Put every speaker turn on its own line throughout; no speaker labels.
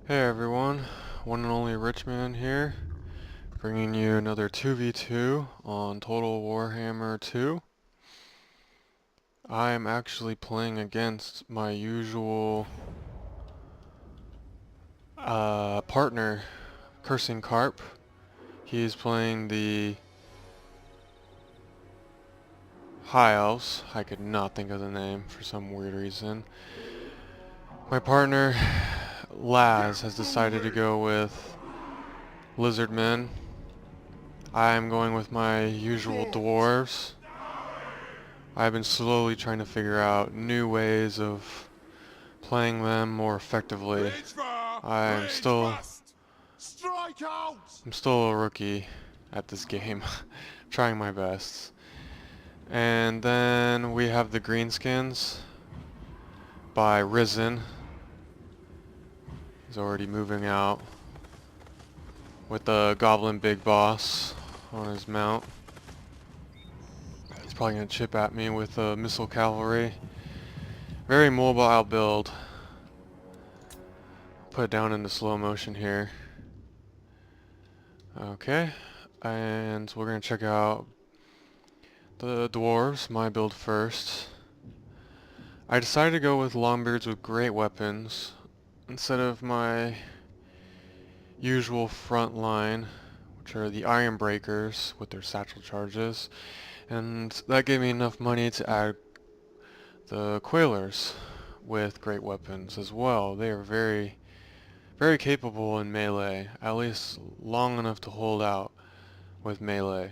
Hey everyone, one and only Richman here, bringing you another 2v2 on Total Warhammer 2. I am actually playing against my usual partner, Cursing Carp. He is playing the High Elves. I could not think of the name for some weird reason. My partner, Laz, has decided to go with Lizardmen. I am going with my usual Dwarves. I've been slowly trying to figure out new ways of playing them more effectively. I'm still I'm still a rookie at this game. Trying my best. And then we have the Greenskins by Risen. He's already moving out with the Goblin Big Boss on his mount. He's probably gonna chip at me with Missile Cavalry. Very mobile build. Put it down into slow motion here. Okay, and we're going to check out the Dwarves, my build first. I decided to go with Longbeards with great weapons instead of my usual front line, which are the Iron Breakers with their satchel charges, and that gave me enough money to add the Quailers with great weapons as well. They are very capable in melee, at least long enough to hold out with melee.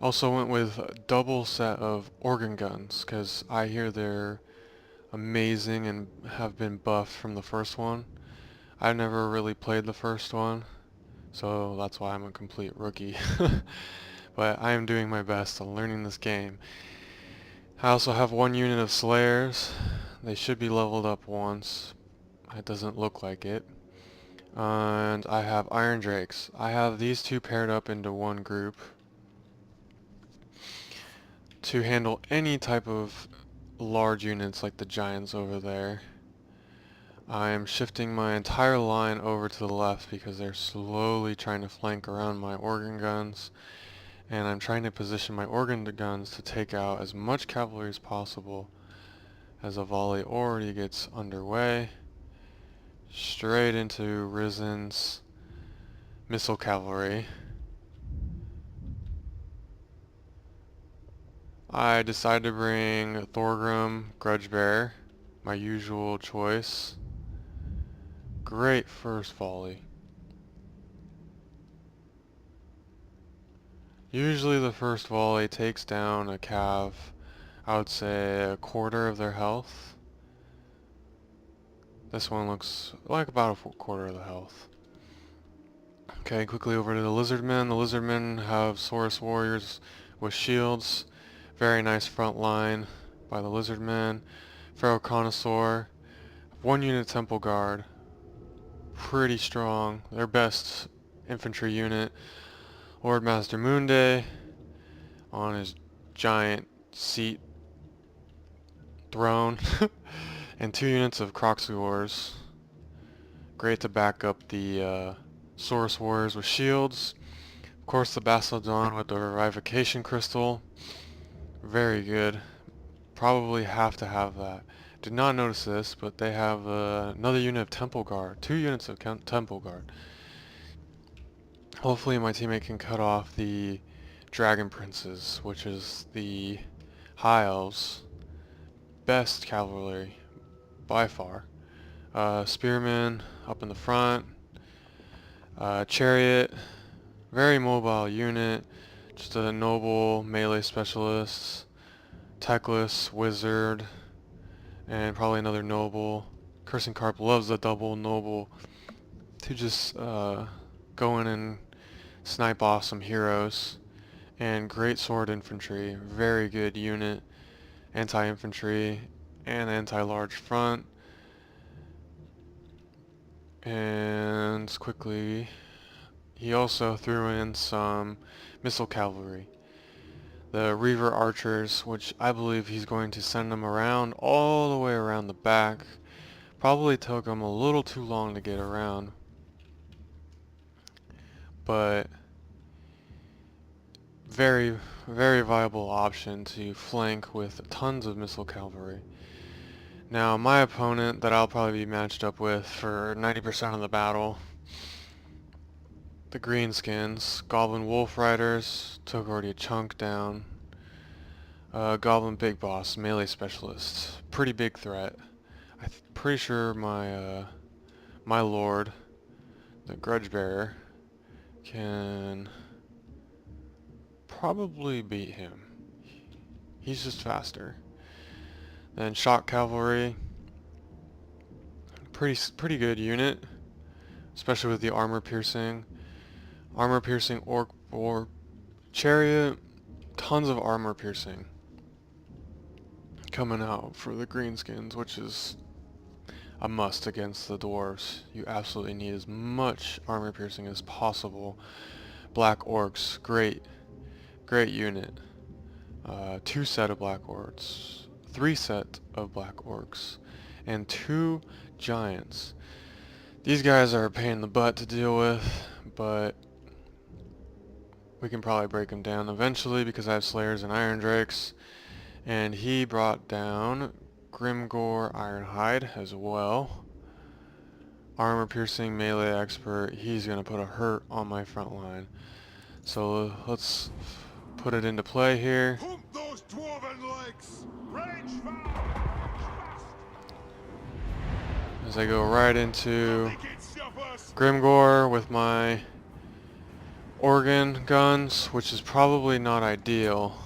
Also went with a double set of organ guns, because I hear they're amazing and have been buffed from the first one. I've never really played the first one, so that's why I'm a complete rookie. But I am doing my best on learning this game. I also have one unit of Slayers. They should be leveled up once. It doesn't look like it. And I have Iron Drakes. I have these two paired up into one group to handle any type of large units like the giants over there. I am shifting my entire line over to the left because they're slowly trying to flank around my organ guns, and I'm trying to position my organ guns to take out as much cavalry as possible as a volley already gets underway. Straight into Risen's missile cavalry. I decided to bring Thorgrim Grudgebearer, my usual choice. Great first volley. Usually the first volley takes down a cav, I would say a quarter of their health. This one looks like about a quarter of the health. Okay, quickly over to the Lizardmen. The Lizardmen have Saurus Warriors with shields. Very nice front line by the Lizardmen. Pharaoh Connoisseur. One unit Temple Guard. Pretty strong. Their best infantry unit. Lord Master Moonday on his giant seat throne. And two units of Croxagors. Great to back up the Saurus Warriors with shields. Of course the Bastildon with the Revivification Crystal. Very good. Probably have to have that. Did not notice this, but they have another unit of Temple Guard. Two units of Temple Guard. Hopefully my teammate can cut off the Dragon Princes, which is the High Elves' best cavalry by far. Spearmen up in the front. Chariot, very mobile unit. Just a noble melee specialist. Techless, wizard, and probably another noble. Cursing Carp loves the double noble to just go in and snipe off some heroes. And great sword infantry, very good unit. Anti-infantry and anti-large front. And quickly, he also threw in some missile cavalry. The Reaver Archers, which I believe he's going to send them around all the way around the back, Probably took them a little too long to get around, but very, very viable option to flank with tons of missile cavalry. Now, my opponent that I'll probably be matched up with for 90% of the battle, the Greenskins, Goblin Wolf Riders, took already a chunk down. Goblin Big Boss, melee specialist, pretty big threat. I'm pretty sure my lord, the Grudge Bearer, can probably beat him. He's just faster. Then Shock Cavalry, pretty good unit, especially with the armor piercing. Armor piercing Orc Chariot, tons of armor piercing coming out for the Greenskins, which is a must against the Dwarves. You absolutely need as much armor piercing as possible. Black Orcs, great unit. 2 set of Black Orcs, 3 set of Black Orcs, and 2 Giants. These guys are a pain in the butt to deal with, but we can probably break them down eventually because I have Slayers and Iron Drakes. And he brought down Grimgore Ironhide as well. Armor piercing melee expert. He's gonna put a hurt on my front line. So let's put it into play here.
Pump those dwarven legs. Range
As I go right into Grimgore with my organ guns, which is probably not ideal.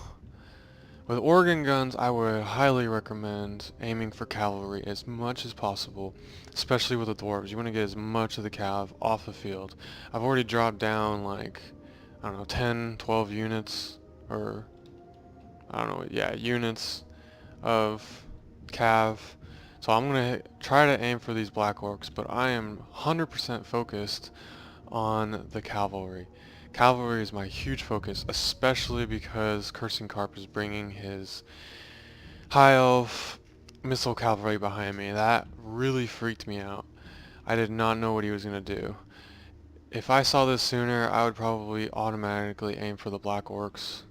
With organ guns, I would highly recommend aiming for cavalry as much as possible, especially with the dwarves. You want to get as much of the cav off the field. I've already dropped down like, I don't know, 10, 12 units, or, I don't know, yeah, units of cav. So I'm going to try to aim for these black orcs, but I am 100% focused on the cavalry. Cavalry is my huge focus, especially because Cursing Carp is bringing his high elf missile cavalry behind me. That really freaked me out. I did not know what he was going to do. If I saw this sooner, I would probably automatically aim for the black orcs.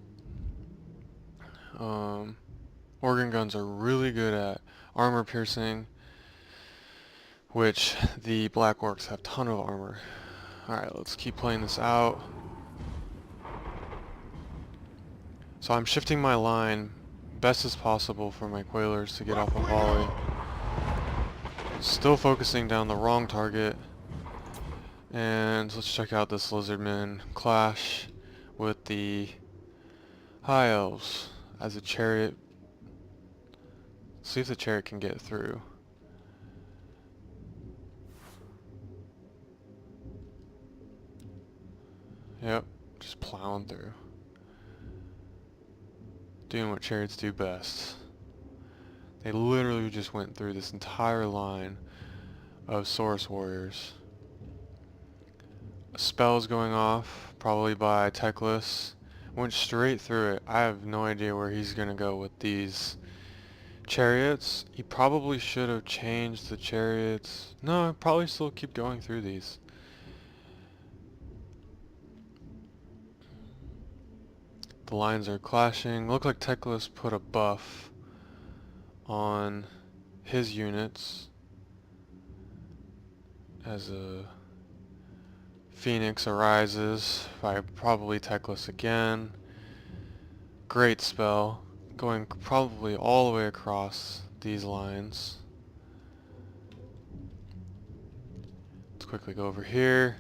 Organ guns are really good at armor piercing, which the black orcs have a ton of armor. Alright, let's keep playing this out. So I'm shifting my line best as possible for my Quailers to get off a volley. Still focusing down the wrong target. And let's check out this Lizardmen clash with the High Elves as a Chariot. See if the Chariot can get through. Yep, just plowing through. Doing what Chariots do best. They literally just went through this entire line of Saurus warriors. A spell's going off, probably by Teclis. Went straight through it. I have no idea where he's gonna go with these Chariots. He probably should have changed the Chariots. No, I'd probably still keep going through these. The lines are clashing. Look like Teclis put a buff on his units as a Phoenix arises by probably Teclis again. Great spell, going probably all the way across these lines. Let's quickly go over here.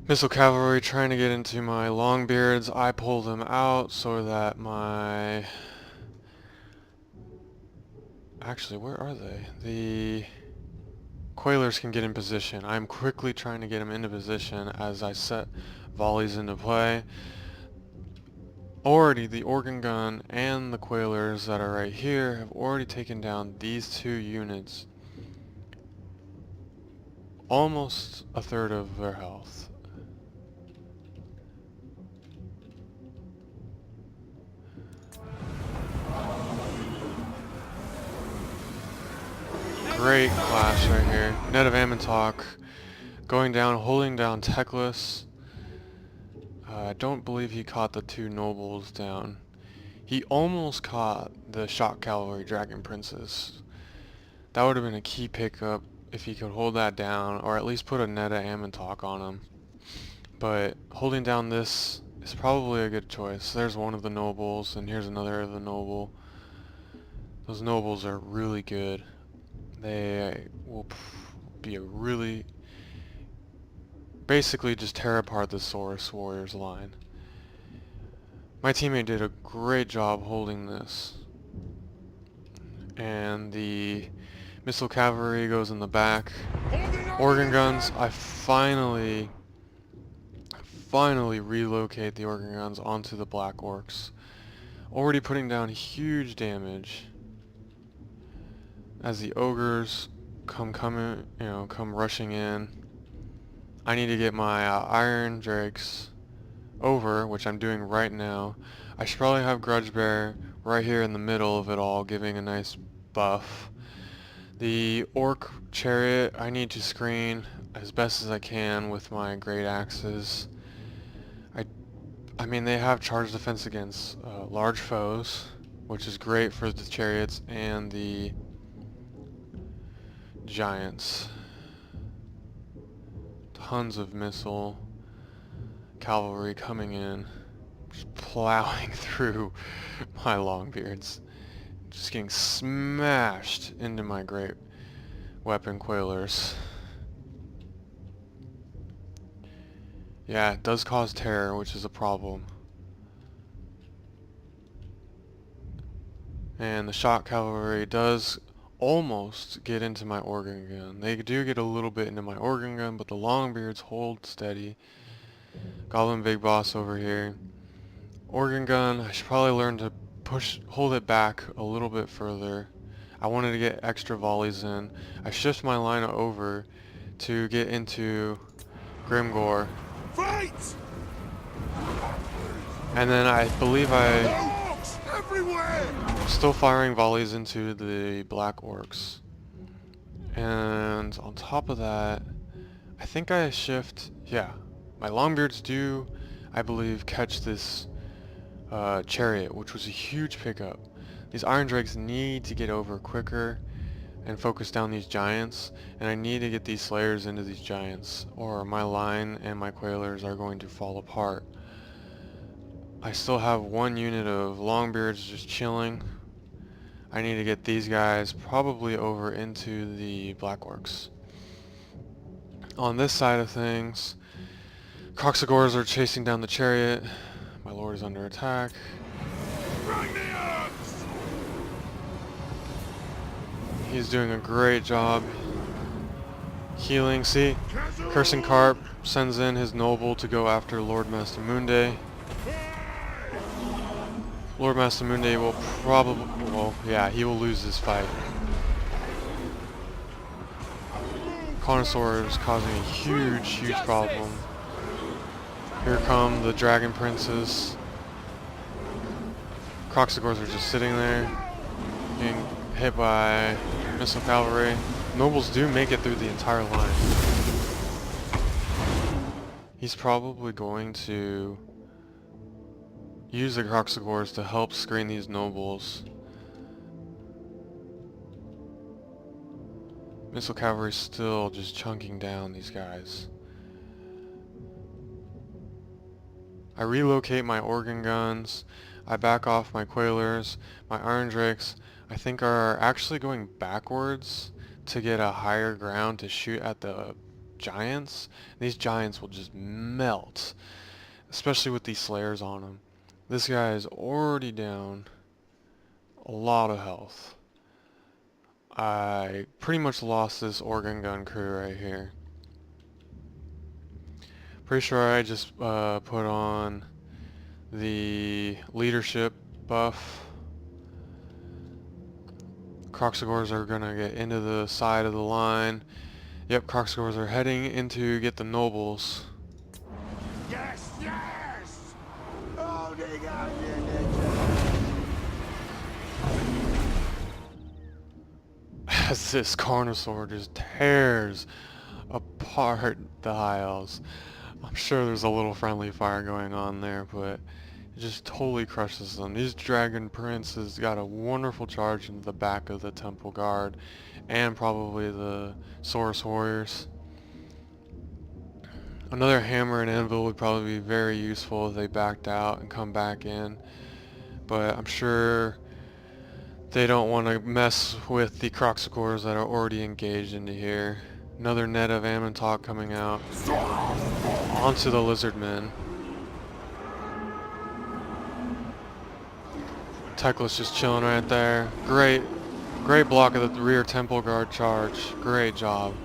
Missile Cavalry trying to get into my Longbeards. I pull them out so that my... Actually, where are they? The Quailers can get in position. I'm quickly trying to get them into position as I set volleys into play. Already, the Organ Gun and the Quailers that are right here have already taken down these 2 units. Almost a third of their health. great clash right here. Net of Ammontok going down, holding down Teclis. I don't believe he caught the two nobles down. He almost caught the shock cavalry dragon princes. That would have been a key pickup if he could hold that down, or at least put a net of Ammontok on him. But holding down this is probably a good choice. There's one of the nobles, and here's another of the noble. Those nobles are really good. They will be a really... basically just tear apart the Saurus Warriors line. My teammate did a great job holding this. And the missile cavalry goes in the back. Organ guns, I finally relocate the organ guns onto the black orcs. Already putting down huge damage as the ogres come rushing in. I need to get my iron drakes over, which I'm doing right now. I should probably have Grudgebear right here in the middle of it all, giving a nice buff. The Orc Chariot I need to screen as best as I can with my great axes. I mean, they have charge defense against large foes, which is great for the chariots and the giants. Tons of missile cavalry coming in, just plowing through my longbeards, just getting smashed into my great weapon quailers. Yeah, it does cause terror, which is a problem. And the shock cavalry does almost get into my organ gun. They do get a little bit into my organ gun, but the longbeards hold steady. Goblin Big Boss over here. Organ gun, I should probably learn to hold it back a little bit further. I wanted to get extra volleys in. I shift my line over to get into Grimgore.
Fight!
And then I believe
Orcs everywhere!
I'm still firing volleys into the black orcs. And on top of that, I think I shift, yeah, my longbeards do, I believe, catch this chariot, which was a huge pickup. These iron drakes need to get over quicker and focus down these giants, and I need to get these slayers into these giants, or my line and my quailers are going to fall apart. I still have one unit of longbeards just chilling. I need to get these guys probably over into the black orcs. On this side of things, Croxagores are chasing down the chariot. My lord is under attack.
Bring the arms!
He's doing a great job healing. See, Cursing Carp sends in his noble to go after Lord Mastamunde. Lord Mastamunde will probably, well, yeah, he will lose this fight. Connoisseur is causing a huge problem. Here come the dragon princes. Croxagores are just sitting there, being hit by missile cavalry. Nobles do make it through the entire line. He's probably going to use the Croxagores to help screen these nobles. Missile cavalry still just chunking down these guys. I relocate my organ guns. I back off my quailers. My iron drakes, I think, are actually going backwards to get a higher ground to shoot at the giants. These giants will just melt, especially with these slayers on them. This guy is already down a lot of health. I pretty much lost this organ gun crew right here. Pretty sure I just put on the leadership buff. Croxagores are gonna get into the side of the line. Yep, Croxagores are heading in to get the nobles.
Yes, yes! Holding out your ninja!
as this Carnosaur just tears apart the High Elves. I'm sure there's a little friendly fire going on there, but it just totally crushes them. These Dragon Princes got a wonderful charge into the back of the Temple Guard and probably the Saurus Warriors. Another hammer and anvil would probably be very useful if they backed out and come back in, but I'm sure they don't want to mess with the Croxicors that are already engaged into here. Another net of Ammontok coming out onto the Lizardmen. Teclis just chilling right there. Great block of the rear Temple Guard charge. Great job.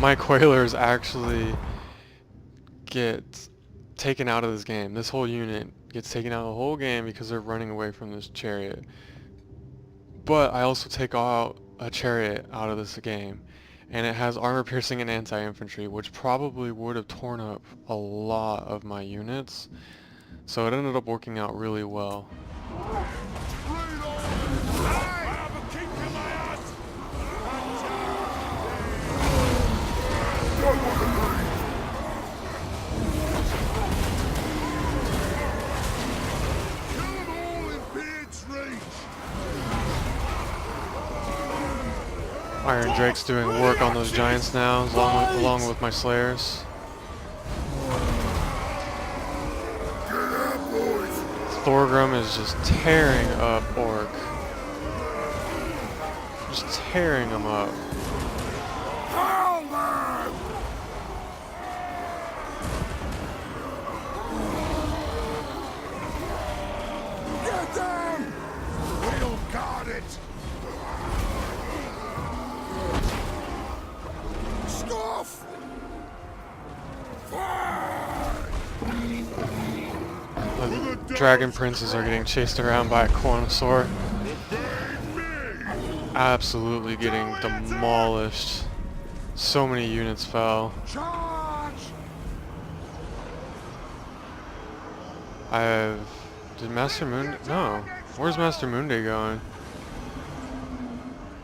My Quailers actually get taken out of this game. This whole unit gets taken out of the whole game because they're running away from this chariot. But I also take out a chariot out of this game, and it has armor piercing and anti-infantry, which probably would have torn up a lot of my units. So it ended up working out really well. Iron Drake's doing work on those giants now, along with my Slayers. Thorgrim is just tearing up Orc. Just tearing them up.
Get them! We'll guard it! Scoff!
The Dragon Princes are getting chased around by a Carnosaur. Absolutely getting demolished. So many units fell.
Charge!
Did Master Moon? No. Where's Master Moonday going?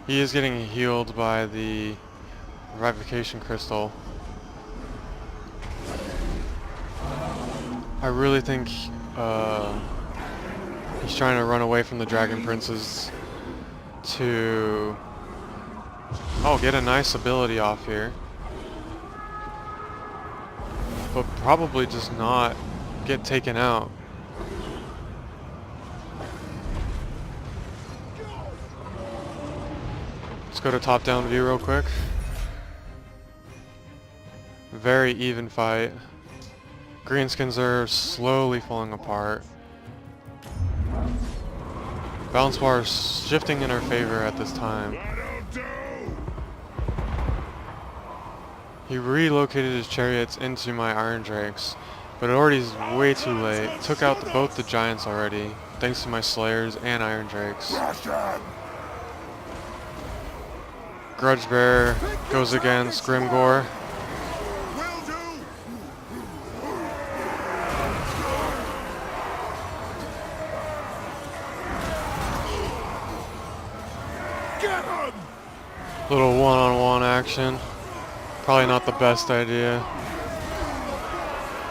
He is getting healed by the Revivification Crystal. I really think he's trying to run away from the Dragon Princes to get a nice ability off here, but probably just not get taken out. Let's go to top-down view real quick. Very even fight. Greenskins are slowly falling apart. Balance bar is shifting in our favor at this time. He relocated his chariots into my Iron Drakes, but it already is way too late. Took out both the giants already, thanks to my Slayers and Iron Drakes. Grudge Bearer goes against Grimgore. Little one-on-one action. Probably not the best idea.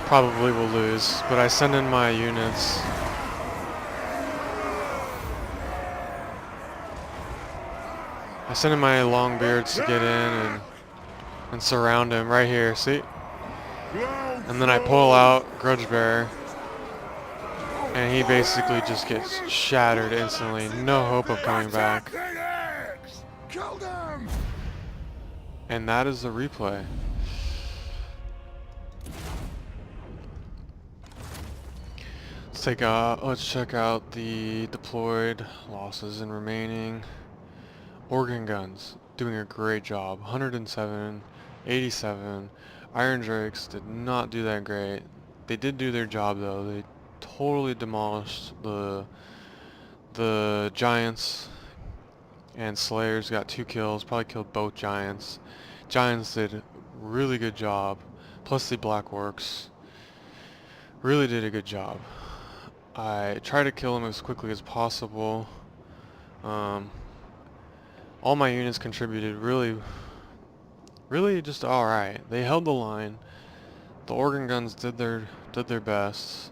Probably will lose, but I send in my units. I send in my Longbeards to get in and surround him right here, see? And then I pull out Grudge Bearer, and he basically just gets shattered instantly. No hope of coming back.
Kill them!
And that is the replay. Let's check out the deployed losses and remaining. Organ Guns doing a great job. 107, 87. Iron Drakes did not do that great. They did do their job though. They totally demolished the giants. And Slayers got 2 kills, probably killed both giants. Giants did a really good job. Plus the Black Orcs really did a good job. I tried to kill them as quickly as possible. All my units contributed really just alright. They held the line. The organ guns did their best.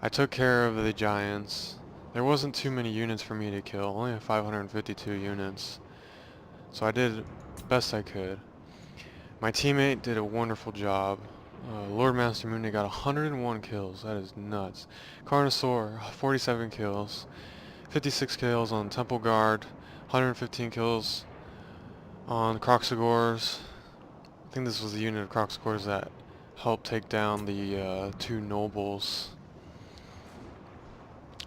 I took care of the giants. There wasn't too many units for me to kill, only 552 units. So I did the best I could. My teammate did a wonderful job. Lord Master Mundi got 101 kills. That is nuts. Carnosaur, 47 kills. 56 kills on Temple Guard. 115 kills on Croxagores. I think this was the unit of Croxagores that helped take down the two nobles.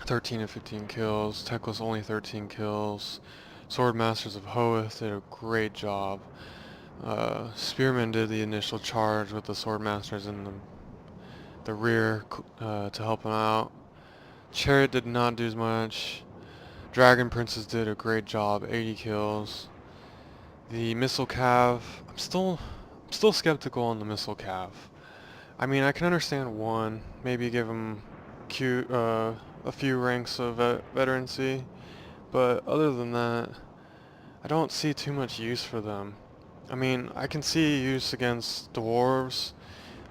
13 and 15 kills. Teclis only 13 kills. Sword Masters of Hoeth did a great job. Spearmen did the initial charge with the Sword Masters in the rear to help them out. Chariot did not do as much. Dragon Princes did a great job, 80 kills. The Missile Cav, I'm still skeptical on the Missile Cav. I mean, I can understand one, maybe give them a few ranks of veterancy, but other than that, I don't see too much use for them. I mean, I can see use against Dwarves,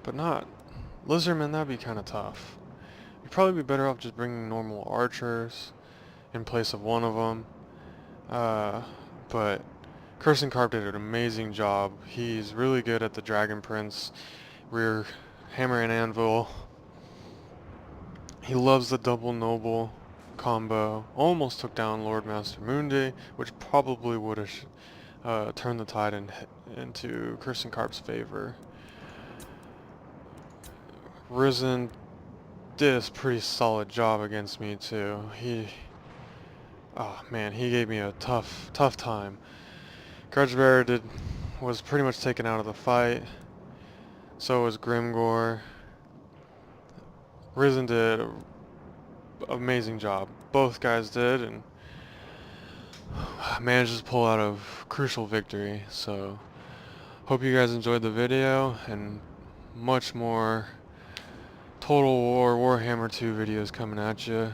but not Lizardmen. That'd be kind of tough. You'd probably be better off just bringing normal archers in place of one of them. But Cursing Carp did an amazing job. He's really good at the Dragon Prince, rear hammer and anvil. He loves the double noble combo. Almost took down Lord Master Mundi, which probably would have turned the tide into Cursing Carp's favor. Risen did a pretty solid job against me too. Oh man, he gave me a tough time. Grudgebearer was pretty much taken out of the fight. So was Grimgore. Risen did an amazing job. Both guys did, and managed to pull out a crucial victory. So hope you guys enjoyed the video, and much more Total War Warhammer 2 videos coming at you.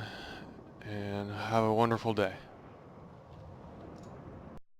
And have a wonderful day.